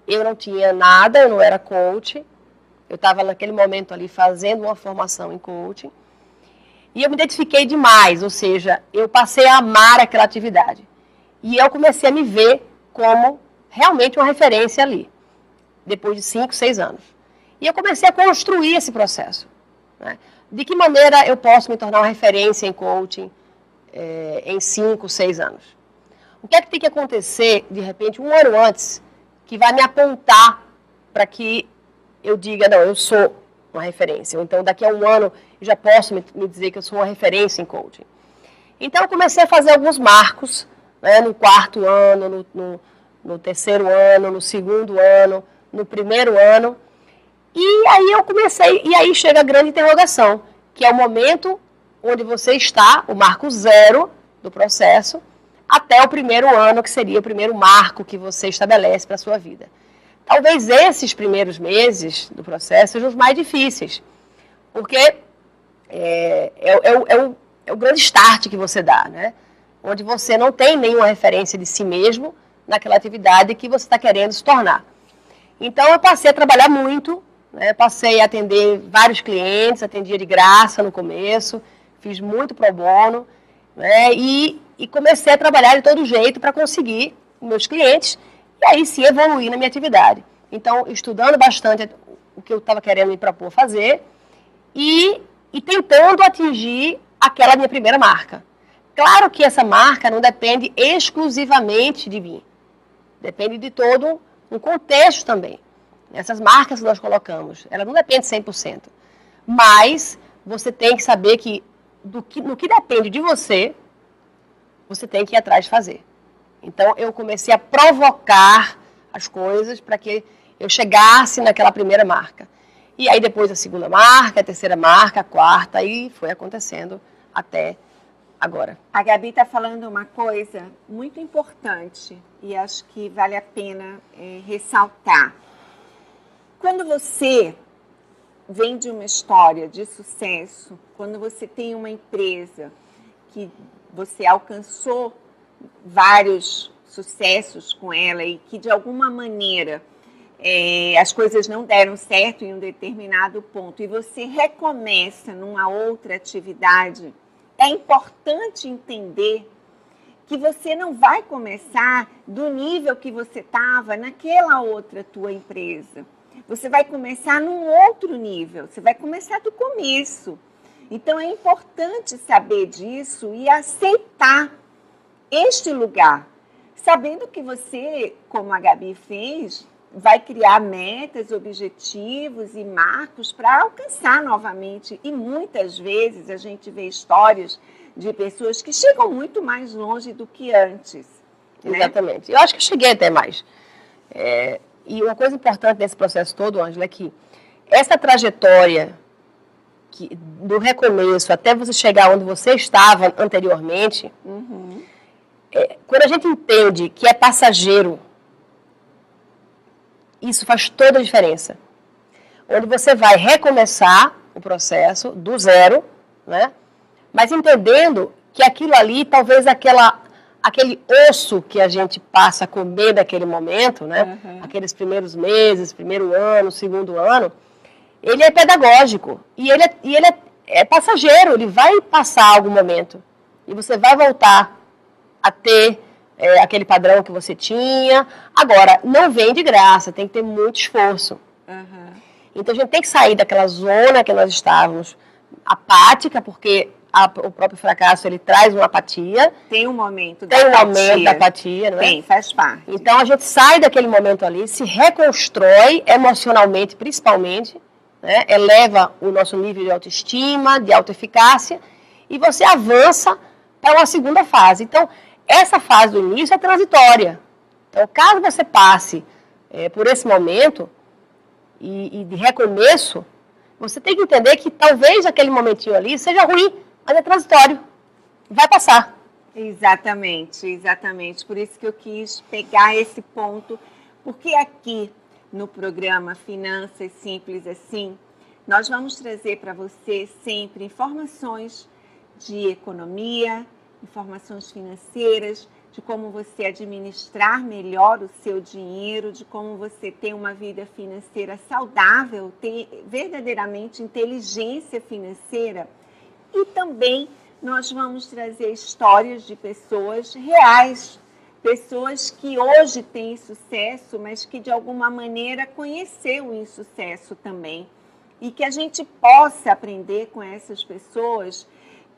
Eu não tinha nada, eu não era coach. Eu estava naquele momento ali fazendo uma formação em coaching. E eu me identifiquei demais, ou seja, eu passei a amar aquela atividade. E eu comecei a me ver como realmente uma referência ali, depois de 5, 6 anos. E eu comecei a construir esse processo. Né? De que maneira eu posso me tornar uma referência em coaching em 5, 6 anos? O que é que tem que acontecer, de repente, 1 ano antes, que vai me apontar para que eu diga, não, eu sou uma referência, ou então daqui a 1 ano eu já posso me dizer que eu sou uma referência em coaching. Então eu comecei a fazer alguns marcos, né, no 4º ano, no 3º ano, no 2º ano, no 1º ano, E aí eu comecei, e aí chega a grande interrogação, que é o momento onde você está, o marco zero do processo, até o primeiro ano, que seria o primeiro marco que você estabelece para a sua vida. Talvez esses primeiros meses do processo sejam os mais difíceis, porque é o grande start que você dá, né? Onde você não tem nenhuma referência de si mesmo naquela atividade que você está querendo se tornar. Então eu passei a trabalhar muito, né? Passei a atender vários clientes, atendia de graça no começo, fiz muito pro bono, né? E comecei a trabalhar de todo jeito para conseguir meus clientes e aí sim evoluir na minha atividade. Então, estudando bastante o que eu estava querendo me propor fazer e tentando atingir aquela minha primeira marca. Claro que essa marca não depende exclusivamente de mim. Depende de todo um contexto também. Essas marcas que nós colocamos, ela não depende 100%. Mas você tem que saber que no que depende de você, você tem que ir atrás de fazer. Então, eu comecei a provocar as coisas para que eu chegasse naquela primeira marca. E aí, depois a segunda marca, a terceira marca, a quarta, e foi acontecendo até agora. A Gabi está falando uma coisa muito importante e acho que vale a pena ressaltar. Quando você vem de uma história de sucesso, quando você tem uma empresa que você alcançou vários sucessos com ela e que de alguma maneira as coisas não deram certo em um determinado ponto e você recomeça numa outra atividade, é importante entender que você não vai começar do nível que você estava naquela outra tua empresa. Você vai começar num outro nível, você vai começar do começo. Então, é importante saber disso e aceitar este lugar, sabendo que você, como a Gabi fez, vai criar metas, objetivos e marcos para alcançar novamente. E muitas vezes a gente vê histórias de pessoas que chegam muito mais longe do que antes. Né? Exatamente. Eu acho que eu cheguei até mais. E uma coisa importante nesse processo todo, Ângela, é que essa trajetória do recomeço até você chegar onde você estava anteriormente, quando a gente entende que é passageiro, isso faz toda a diferença. Onde você vai recomeçar o processo do zero, né? Mas entendendo que aquilo ali, talvez aquele osso que a gente passa a comer naquele momento, né? Aqueles primeiros meses, primeiro ano, segundo ano, ele é pedagógico e ele é passageiro, ele vai passar algum momento e você vai voltar a ter aquele padrão que você tinha. Agora, não vem de graça, tem que ter muito esforço. Então, a gente tem que sair daquela zona que nós estávamos, apática, porque o próprio fracasso, ele traz uma apatia. Tem um momento da apatia, não é? Tem, faz parte. Então, a gente sai daquele momento ali, se reconstrói emocionalmente, principalmente, né? Eleva o nosso nível de autoestima, de autoeficácia, e você avança para uma segunda fase. Então, essa fase do início é transitória. Então, caso você passe por esse momento e de recomeço, você tem que entender que talvez aquele momentinho ali seja ruim, mas é transitório. Vai passar. Exatamente, exatamente. Por isso que eu quis pegar esse ponto, porque aqui no programa Finanças Simples Assim, nós vamos trazer para você sempre informações de economia, informações financeiras, de como você administrar melhor o seu dinheiro, de como você ter uma vida financeira saudável, ter verdadeiramente inteligência financeira. E também nós vamos trazer histórias de pessoas reais, pessoas que hoje têm sucesso, mas que de alguma maneira conheceu o insucesso também. E que a gente possa aprender com essas pessoas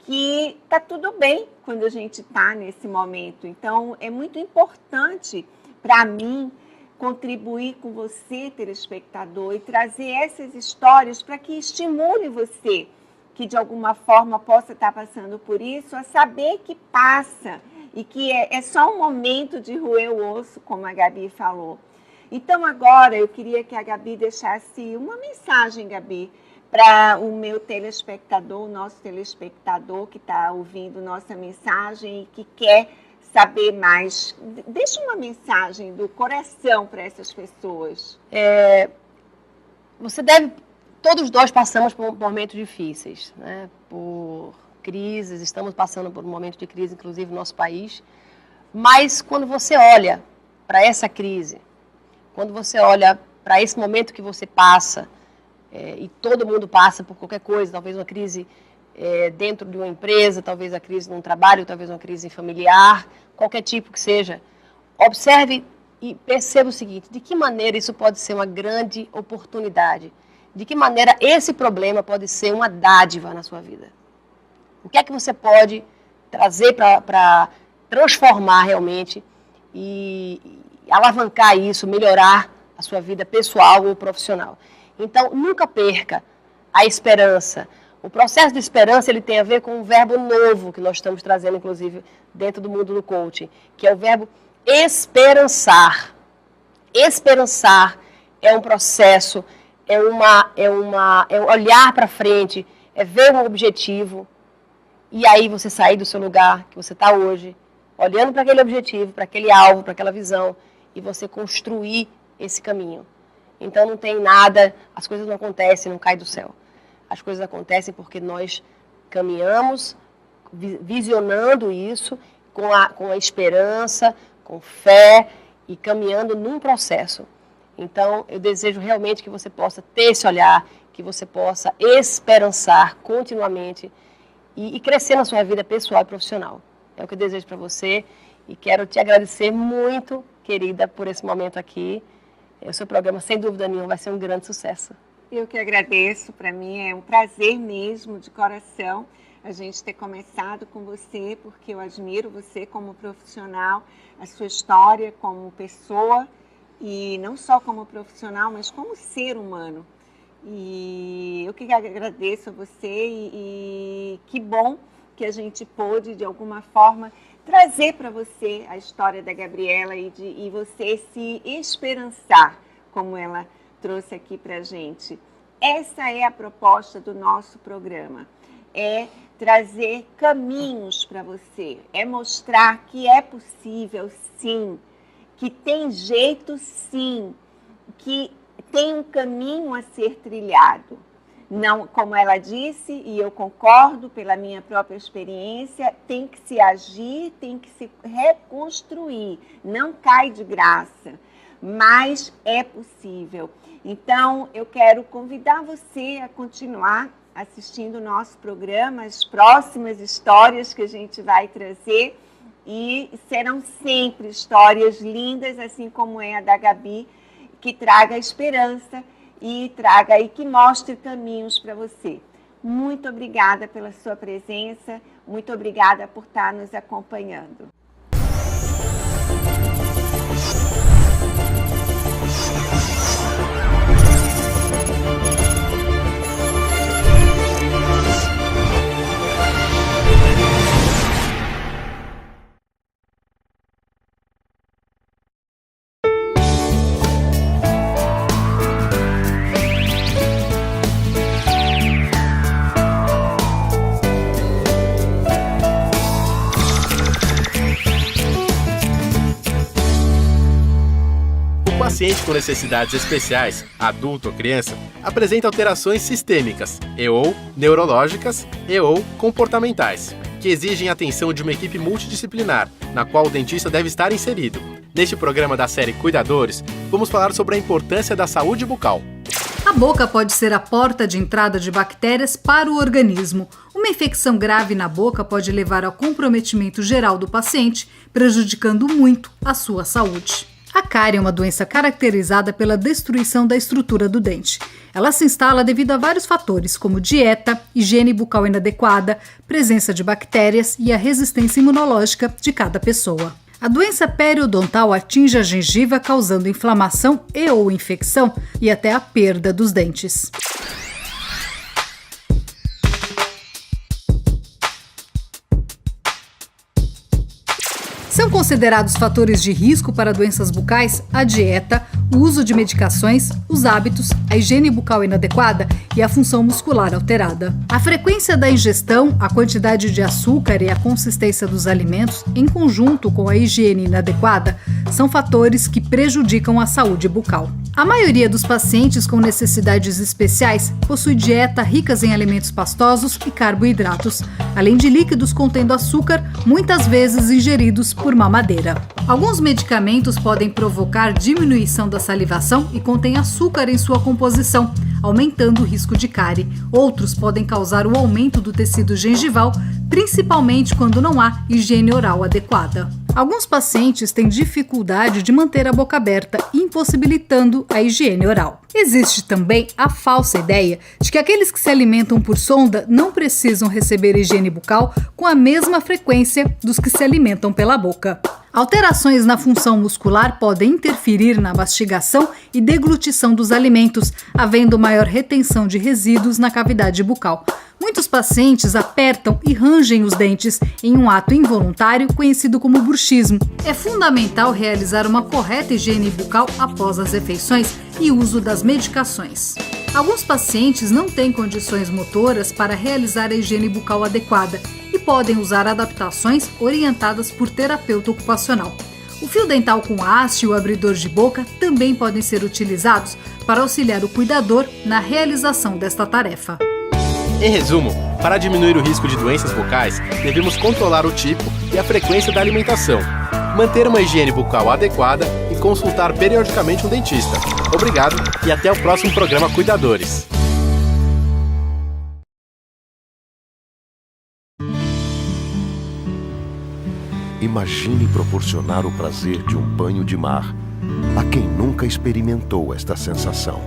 que está tudo bem quando a gente está nesse momento. Então, é muito importante para mim contribuir com você, telespectador, e trazer essas histórias para que estimule você, que de alguma forma possa estar passando por isso, a saber que passa e que é só um momento de roer o osso, como a Gabi falou. Então agora eu queria que a Gabi deixasse uma mensagem, Gabi, para o meu telespectador, o nosso telespectador que está ouvindo nossa mensagem e que quer saber mais. Deixa uma mensagem do coração para essas pessoas. Todos nós passamos por momentos difíceis, né? Por crises, estamos passando por um momento de crise, inclusive no nosso país. Mas quando você olha para essa crise, quando você olha para esse momento que você passa, e todo mundo passa por qualquer coisa, talvez uma crise dentro de uma empresa, talvez a crise num trabalho, talvez uma crise familiar, qualquer tipo que seja, observe e perceba o seguinte: de que maneira isso pode ser uma grande oportunidade? De que maneira esse problema pode ser uma dádiva na sua vida? O que é que você pode trazer para transformar realmente e alavancar isso, melhorar a sua vida pessoal ou profissional? Então, nunca perca a esperança. O processo de esperança ele tem a ver com um verbo novo que nós estamos trazendo, inclusive, dentro do mundo do coaching, que é o verbo esperançar. Esperançar é um processo, é olhar para frente, é ver um objetivo, e aí você sair do seu lugar que você está hoje, olhando para aquele objetivo, para aquele alvo, para aquela visão, e você construir esse caminho. Então não tem nada, as coisas não acontecem, não caem do céu. As coisas acontecem porque nós caminhamos, visionando isso, com a esperança, com fé e caminhando num processo. Então, eu desejo realmente que você possa ter esse olhar, que você possa esperançar continuamente e crescer na sua vida pessoal e profissional. É o que eu desejo para você e quero te agradecer muito, querida, por esse momento aqui. O seu programa, sem dúvida nenhuma, vai ser um grande sucesso. Eu que agradeço, para mim é um prazer mesmo, de coração, a gente ter começado com você, porque eu admiro você como profissional, a sua história como pessoa, e não só como profissional, mas como ser humano. E eu que agradeço a você e que bom que a gente pôde, de alguma forma, trazer para você a história da Gabriela e você se esperançar, como ela trouxe aqui para a gente. Essa é a proposta do nosso programa, é trazer caminhos para você, é mostrar que é possível sim, que tem jeito sim, que tem um caminho a ser trilhado. Não, como ela disse, e eu concordo pela minha própria experiência, tem que se agir, tem que se reconstruir, não cai de graça, mas é possível. Então, eu quero convidar você a continuar assistindo o nosso programa, as próximas histórias que a gente vai trazer, e serão sempre histórias lindas, assim como é a da Gabi, que traga esperança e que mostre caminhos para você. Muito obrigada pela sua presença, muito obrigada por estar nos acompanhando. O paciente com necessidades especiais, adulto ou criança, apresenta alterações sistêmicas, ou neurológicas, ou comportamentais, que exigem a atenção de uma equipe multidisciplinar, na qual o dentista deve estar inserido. Neste programa da série Cuidadores, vamos falar sobre a importância da saúde bucal. A boca pode ser a porta de entrada de bactérias para o organismo. Uma infecção grave na boca pode levar ao comprometimento geral do paciente, prejudicando muito a sua saúde. A cárie é uma doença caracterizada pela destruição da estrutura do dente. Ela se instala devido a vários fatores, como dieta, higiene bucal inadequada, presença de bactérias e a resistência imunológica de cada pessoa. A doença periodontal atinge a gengiva, causando inflamação ou infecção e até a perda dos dentes. São considerados fatores de risco para doenças bucais a dieta, o uso de medicações, os hábitos, a higiene bucal inadequada e a função muscular alterada. A frequência da ingestão, a quantidade de açúcar e a consistência dos alimentos, em conjunto com a higiene inadequada, são fatores que prejudicam a saúde bucal. A maioria dos pacientes com necessidades especiais possui dieta ricas em alimentos pastosos e carboidratos, além de líquidos contendo açúcar, muitas vezes ingeridos por mamadeira. Alguns medicamentos podem provocar diminuição da salivação e contêm açúcar em sua composição, aumentando o risco de cárie. Outros podem causar o aumento do tecido gengival, principalmente quando não há higiene oral adequada. Alguns pacientes têm dificuldade de manter a boca aberta, impossibilitando a higiene oral. Existe também a falsa ideia de que aqueles que se alimentam por sonda não precisam receber higiene bucal com a mesma frequência dos que se alimentam pela boca. Alterações na função muscular podem interferir na mastigação e deglutição dos alimentos, havendo maior retenção de resíduos na cavidade bucal. Muitos pacientes apertam e rangem os dentes em um ato involuntário conhecido como bruxismo. É fundamental realizar uma correta higiene bucal após as refeições e uso das medicações. Alguns pacientes não têm condições motoras para realizar a higiene bucal adequada e podem usar adaptações orientadas por terapeuta ocupacional. O fio dental com haste e o abridor de boca também podem ser utilizados para auxiliar o cuidador na realização desta tarefa. Em resumo, para diminuir o risco de doenças bucais, devemos controlar o tipo e a frequência da alimentação, manter uma higiene bucal adequada e consultar periodicamente um dentista. Obrigado e até o próximo programa Cuidadores. Imagine proporcionar o prazer de um banho de mar a quem nunca experimentou esta sensação.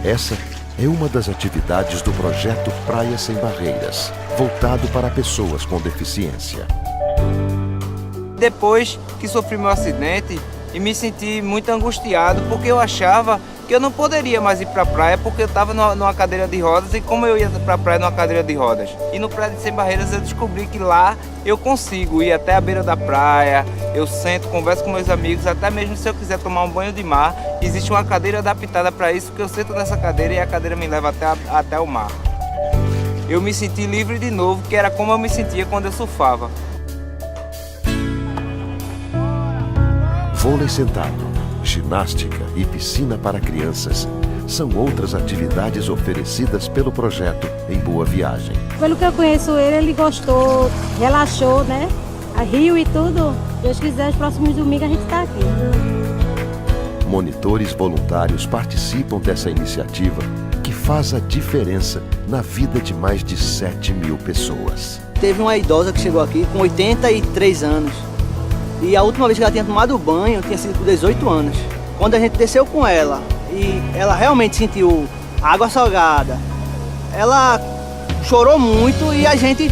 Essa é uma das atividades do projeto Praia Sem Barreiras, voltado para pessoas com deficiência. Depois que sofri meu acidente e me senti muito angustiado porque eu achava que eu não poderia mais ir para a praia porque eu estava numa cadeira de rodas e como eu ia para a praia numa cadeira de rodas. E no Praia Sem Barreiras eu descobri que lá eu consigo ir até a beira da praia, eu sento, converso com meus amigos, até mesmo se eu quiser tomar um banho de mar, existe uma cadeira adaptada para isso, que eu sento nessa cadeira e a cadeira me leva até o mar. Eu me senti livre de novo, que era como eu me sentia quando eu surfava. Vôlei sentado, ginástica e piscina para crianças são outras atividades oferecidas pelo projeto em Boa Viagem. Pelo que eu conheço ele gostou, relaxou, né? Riu e tudo. Deus quiser, os próximos domingos a gente está aqui. Monitores voluntários participam dessa iniciativa que faz a diferença na vida de mais de 7.000 pessoas. Teve uma idosa que chegou aqui com 83 anos. E a última vez que ela tinha tomado banho tinha sido com 18 anos. Quando a gente desceu com ela e ela realmente sentiu água salgada, ela chorou muito e a gente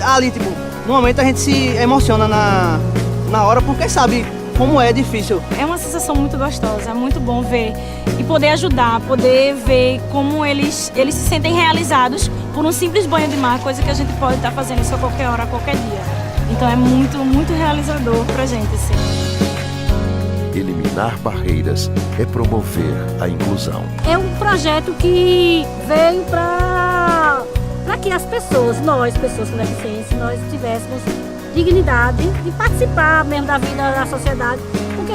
ali, tipo, no momento a gente se emociona na hora porque sabe como é difícil. É uma sensação muito gostosa, é muito bom ver e poder ajudar, poder ver como eles se sentem realizados por um simples banho de mar, coisa que a gente pode estar fazendo isso a qualquer hora, a qualquer dia. Então é muito, muito realizador pra gente, assim. Eliminar barreiras é promover a inclusão. É um projeto que veio para que as pessoas, nós, pessoas com deficiência, nós tivéssemos dignidade de participar mesmo da vida da sociedade, porque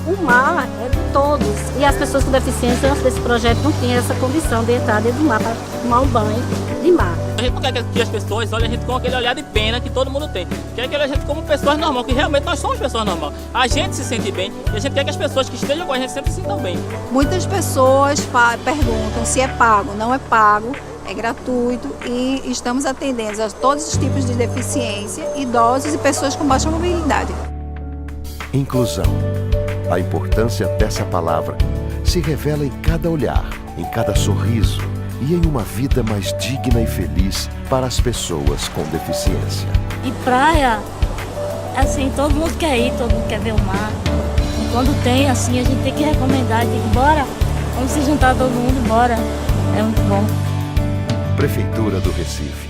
o mar é de todos. E as pessoas com deficiência, antes desse projeto, não tinham essa condição de entrar dentro do mar para tomar um banho de mar. A gente não quer que as pessoas olhem a gente com aquele olhar de pena que todo mundo tem. Quer que a gente como pessoas normais, que realmente nós somos pessoas normais. A gente se sente bem e a gente quer que as pessoas que estejam com a gente sempre se sintam bem. Muitas pessoas perguntam se é pago. Não é pago, é gratuito e estamos atendendo a todos os tipos de deficiência, idosos e pessoas com baixa mobilidade. Inclusão. A importância dessa palavra se revela em cada olhar, em cada sorriso e em uma vida mais digna e feliz para as pessoas com deficiência. E praia, assim, todo mundo quer ir, todo mundo quer ver o mar. E quando tem, assim, a gente tem que recomendar, tem que ir, bora, vamos se juntar todo mundo, bora. É muito bom. Prefeitura do Recife.